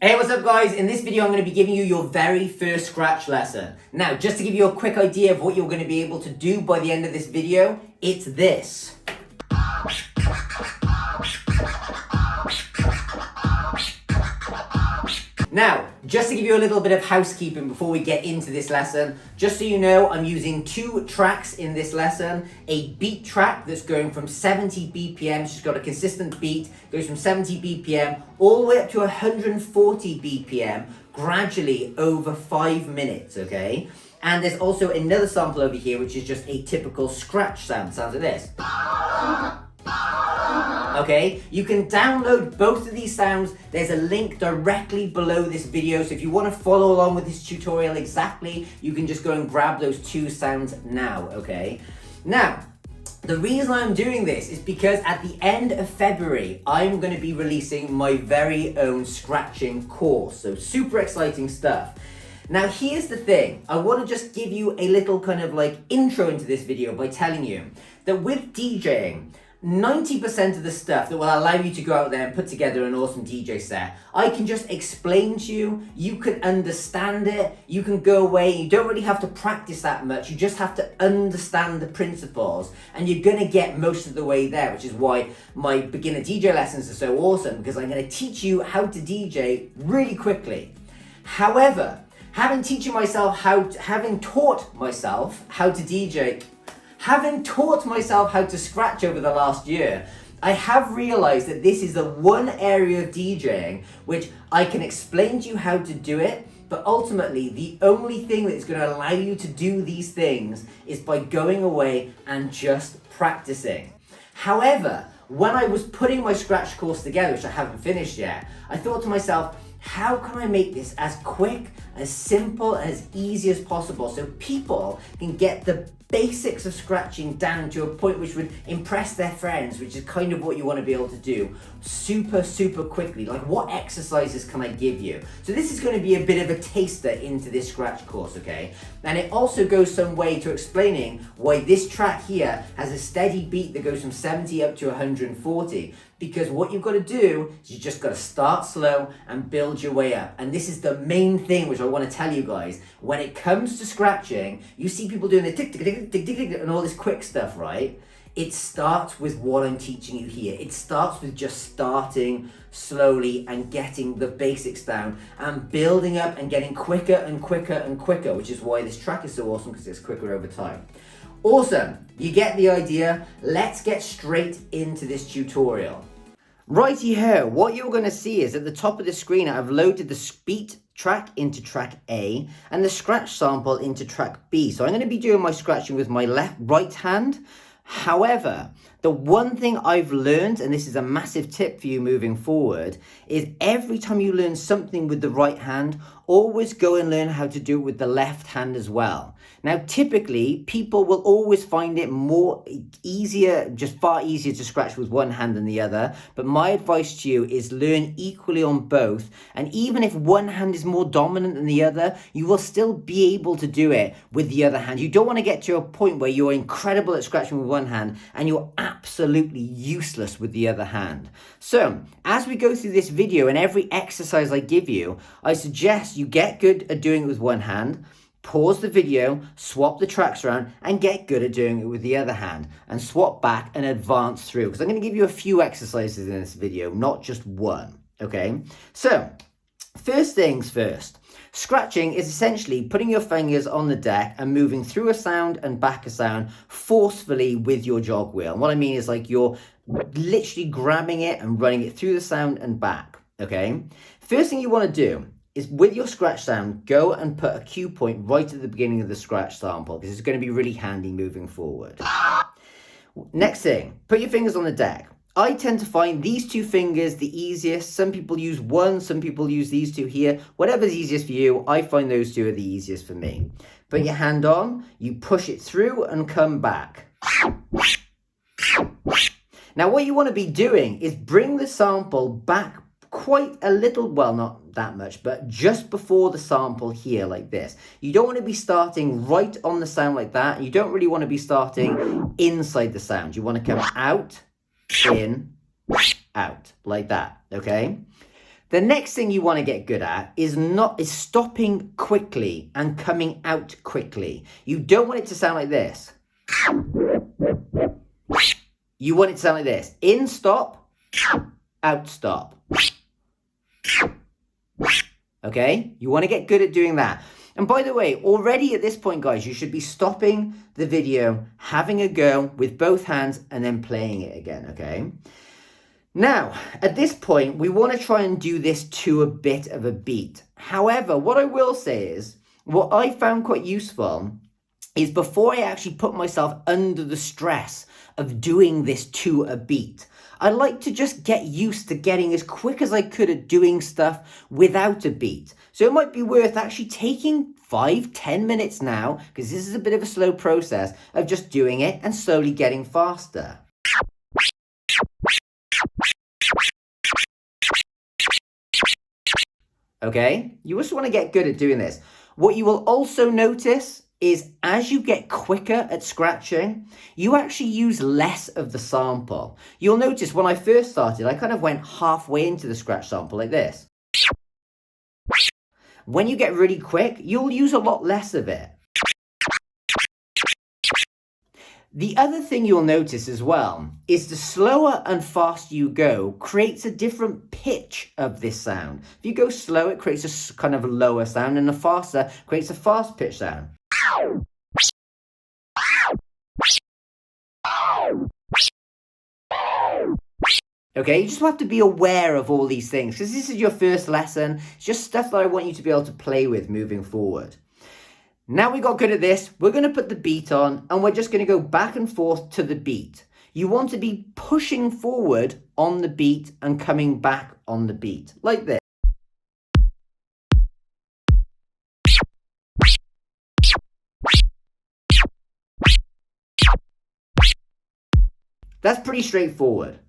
Hey, what's up guys? In this video I'm going to be giving you your very first scratch lesson. Now, just to give you a quick idea of what you're going to be able to do by the end of this video, it's this. Now, just to give you a little bit of housekeeping before we get into this lesson, just so you know, I'm using two tracks in this lesson. A beat track that's going from 70 BPM, she's got a consistent beat, goes from 70 BPM all the way up to 140 BPM, gradually over 5 minutes, okay? And there's also another sample over here, which is just a typical scratch sound. Sounds like this. Okay, you can download both of these sounds. There's a link directly below this video, so if you want to follow along with this tutorial exactly, you can just go and grab those two sounds now, okay? Now, the reason I'm doing this is because at the end of February, I'm going to be releasing my very own scratching course, so super exciting stuff. Now, here's the thing. I want to just give you a little kind of like intro into this video by telling you that with DJing, 90% of the stuff that will allow you to go out there and put together an awesome DJ set, I can just explain to you, you can understand it, you can go away, you don't really have to practice that much, you just have to understand the principles and you're gonna get most of the way there, which is why my beginner DJ lessons are so awesome, because I'm gonna teach you how to DJ really quickly. However, having taught myself how to DJ, having taught myself how to scratch over the last year, I have realized that this is the one area of DJing which I can explain to you how to do it, but ultimately the only thing that's going to allow you to do these things is by going away and just practicing. However, when I was putting my scratch course together, which I haven't finished yet, I thought to myself, how can I make this as quick, as simple, as easy as possible so people can get the basics of scratching down to a point which would impress their friends, which is kind of what you want to be able to do super quickly. Like, what exercises can I give you? So this is going to be a bit of a taster into this scratch course, okay? And it also goes some way to explaining why this track here has a steady beat that goes from 70 up to 140. Because what you've got to do is you just got to start slow and build your way up. And this is the main thing which I want to tell you guys. When it comes to scratching, you see people doing the tick, tick, tick, tick, tick, tick, and all this quick stuff, right? It starts with what I'm teaching you here. It starts with just starting slowly and getting the basics down and building up and getting quicker and quicker and quicker, which is why this track is so awesome, because it's quicker over time. Awesome, you get the idea. Let's get straight into this tutorial. Righty ho, what you're going to see is at the top of the screen I've loaded the beat track into track A and the scratch sample into track B. So I'm going to be doing my scratching with my right hand. However, the one thing I've learned, and this is a massive tip for you moving forward, is every time you learn something with the right hand, always go and learn how to do it with the left hand as well. Now, typically, people will always find it far easier to scratch with one hand than the other. But my advice to you is learn equally on both. And even if one hand is more dominant than the other, you will still be able to do it with the other hand. You don't want to get to a point where you're incredible at scratching with one hand and you're absolutely useless with the other hand. So, as we go through this video and every exercise I give you, I suggest you get good at doing it with one hand, pause the video, swap the tracks around, and get good at doing it with the other hand, and swap back and advance through, because I'm going to give you a few exercises in this video, not just one, okay? So, first things first. Scratching is essentially putting your fingers on the deck and moving through a sound and back a sound forcefully with your jog wheel. And what I mean is like you're literally grabbing it and running it through the sound and back, okay? First thing you want to do is with your scratch sound, go and put a cue point right at the beginning of the scratch sample, because it's going to be really handy moving forward. Next thing, put your fingers on the deck. I tend to find these two fingers the easiest. Some people use one, some people use these two here. Whatever's easiest for you, I find those two are the easiest for me. Put your hand on, you push it through and come back. Now what you want to be doing is bring the sample back quite a little, well, not that much, but just before the sample here like this. You don't want to be starting right on the sound like that. You don't really want to be starting inside the sound. You want to come out, in, out, like that, okay? The next thing you want to get good at is stopping quickly and coming out quickly. You don't want it to sound like this. You want it to sound like this. In, stop, out, stop. Okay? You want to get good at doing that. And by the way, already at this point, guys, you should be stopping the video, having a go with both hands, and then playing it again, okay? Now, at this point, we want to try and do this to a bit of a beat. However, what I will say is, what I found quite useful is before I actually put myself under the stress of doing this to a beat, I like to just get used to getting as quick as I could at doing stuff without a beat. So it might be worth actually taking 5-10 minutes now, because this is a bit of a slow process of just doing it and slowly getting faster. Okay, you just want to get good at doing this. What you will also notice is as you get quicker at scratching, you actually use less of the sample. You'll notice when I first started, I kind of went halfway into the scratch sample like this. When you get really quick, you'll use a lot less of it. The other thing you'll notice as well is the slower and faster you go creates a different pitch of this sound. If you go slow, it creates a kind of a lower sound, and the faster creates a fast pitch sound. Okay, you just have to be aware of all these things because this is your first lesson. It's just stuff that I want you to be able to play with moving forward. Now we got good at this, we're going to put the beat on and we're just going to go back and forth to the beat. You want to be pushing forward on the beat and coming back on the beat, like this. That's pretty straightforward.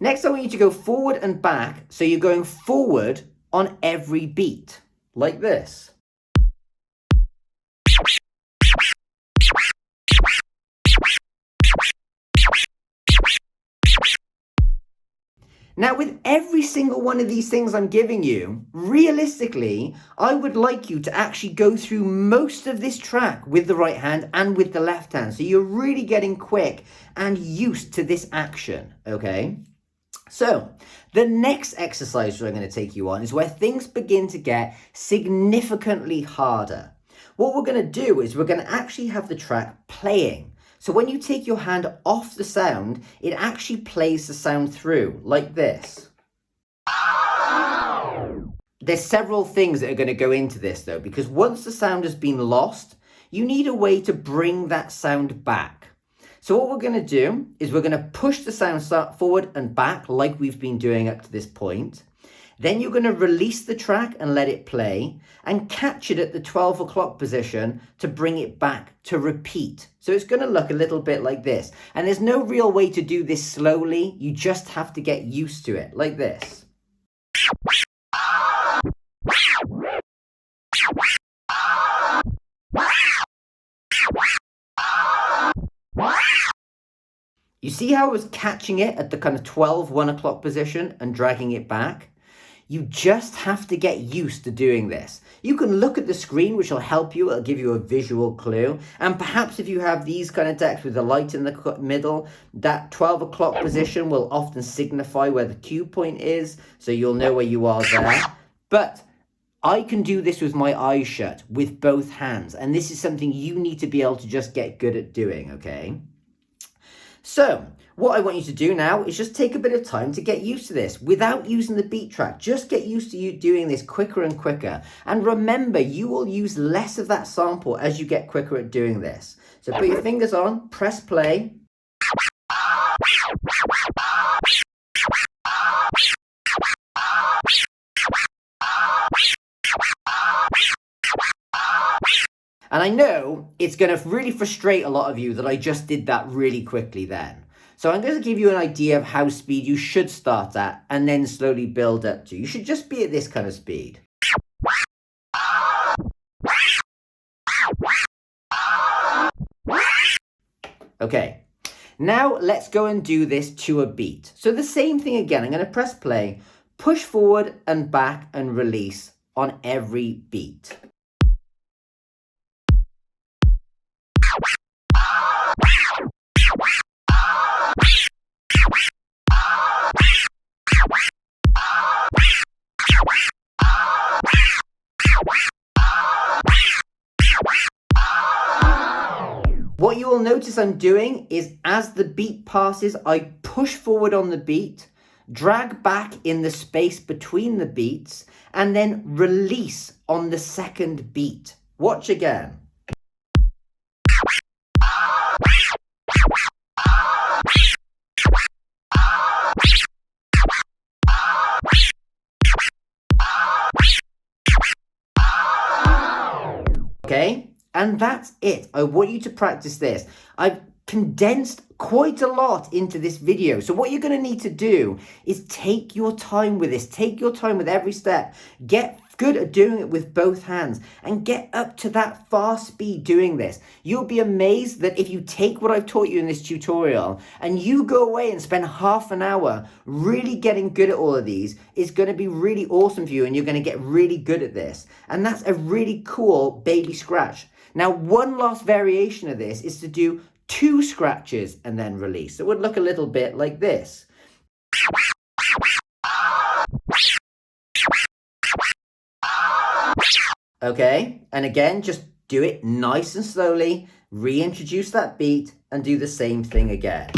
Next, I want you to go forward and back, so you're going forward on every beat, like this. Now, with every single one of these things I'm giving you, realistically, I would like you to actually go through most of this track with the right hand and with the left hand. So you're really getting quick and used to this action, okay? So the next exercise we're going to take you on is where things begin to get significantly harder. What we're going to do is we're going to actually have the track playing. So when you take your hand off the sound, it actually plays the sound through, like this. There's several things that are going to go into this though, because once the sound has been lost, you need a way to bring that sound back. So what we're going to do is we're going to push the sound forward and back like we've been doing up to this point. Then you're going to release the track and let it play and catch it at the 12 o'clock position to bring it back to repeat. So it's going to look a little bit like this. And there's no real way to do this slowly. You just have to get used to it, like this. You see how I was catching it at the kind of 1 o'clock position and dragging it back? You just have to get used to doing this. You can look at the screen, which will help you. It'll give you a visual clue. And perhaps if you have these kind of decks with the light in the middle, that 12 o'clock position will often signify where the cue point is. So you'll know where you are there. But I can do this with my eyes shut, with both hands. And this is something you need to be able to just get good at doing, okay? So what I want you to do now is just take a bit of time to get used to this without using the beat track. Just get used to you doing this quicker and quicker. And remember, you will use less of that sample as you get quicker at doing this. So put your fingers on, press play. And I know it's going to really frustrate a lot of you that I just did that really quickly then. So I'm going to give you an idea of how speed you should start at and then slowly build up to. You should just be at this kind of speed. Okay, now let's go and do this to a beat. So the same thing again, I'm going to press play, push forward and back and release on every beat. What you will notice I'm doing is as the beat passes, I push forward on the beat, drag back in the space between the beats, and then release on the second beat. Watch again. Okay? And that's it. I want you to practice this. I've condensed quite a lot into this video. So what you're going to need to do is take your time with this. Take your time with every step. Get good at doing it with both hands and get up to that fast speed doing this. You'll be amazed that if you take what I've taught you in this tutorial and you go away and spend half an hour really getting good at all of these, it's going to be really awesome for you and you're going to get really good at this. And that's a really cool baby scratch. Now, one last variation of this is to do 2 scratches and then release. It would look a little bit like this. Okay, and again, just do it nice and slowly, reintroduce that beat, and do the same thing again.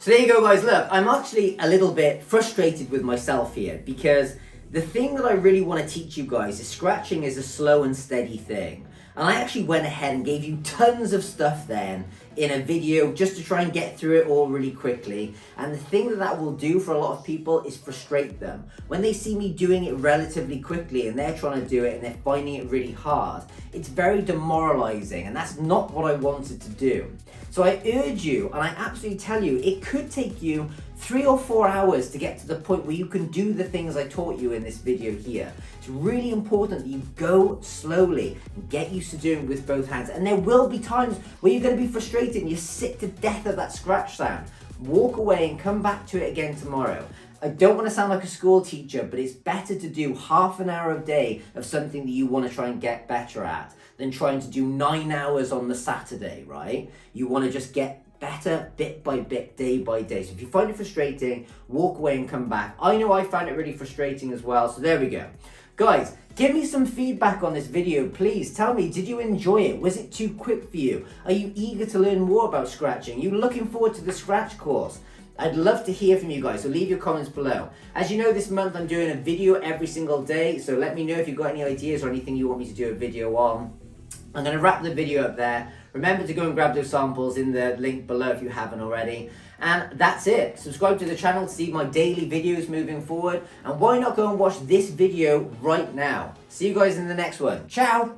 So there you go, guys. Look, I'm actually a little bit frustrated with myself here because the thing that I really want to teach you guys is scratching is a slow and steady thing. And I actually went ahead and gave you tons of stuff then in a video just to try and get through it all really quickly. And the thing that that will do for a lot of people is frustrate them. When they see me doing it relatively quickly and they're trying to do it and they're finding it really hard, it's very demoralizing, and that's not what I wanted to do. So I urge you, and I absolutely tell you, it could take you 3 or 4 hours to get to the point where you can do the things I taught you in this video here. It's really important that you go slowly and get used to doing it with both hands. And there will be times where you're going to be frustrated and you're sick to death of that scratch sound. Walk away and come back to it again tomorrow. I don't want to sound like a school teacher, but it's better to do half an hour a day of something that you want to try and get better at than trying to do 9 hours on the Saturday, right? You want to just get better bit by bit, day by day. So if you find it frustrating, walk away and come back. I know I found it really frustrating as well, so there we go. Guys, give me some feedback on this video, please. Tell me, did you enjoy it? Was it too quick for you? Are you eager to learn more about scratching? Are you looking forward to the scratch course? I'd love to hear from you guys, so leave your comments below. As you know, this month I'm doing a video every single day, so let me know if you've got any ideas or anything you want me to do a video on. I'm going to wrap the video up there. Remember to go and grab those samples in the link below if you haven't already. And that's it. Subscribe to the channel to see my daily videos moving forward. And why not go and watch this video right now? See you guys in the next one. Ciao!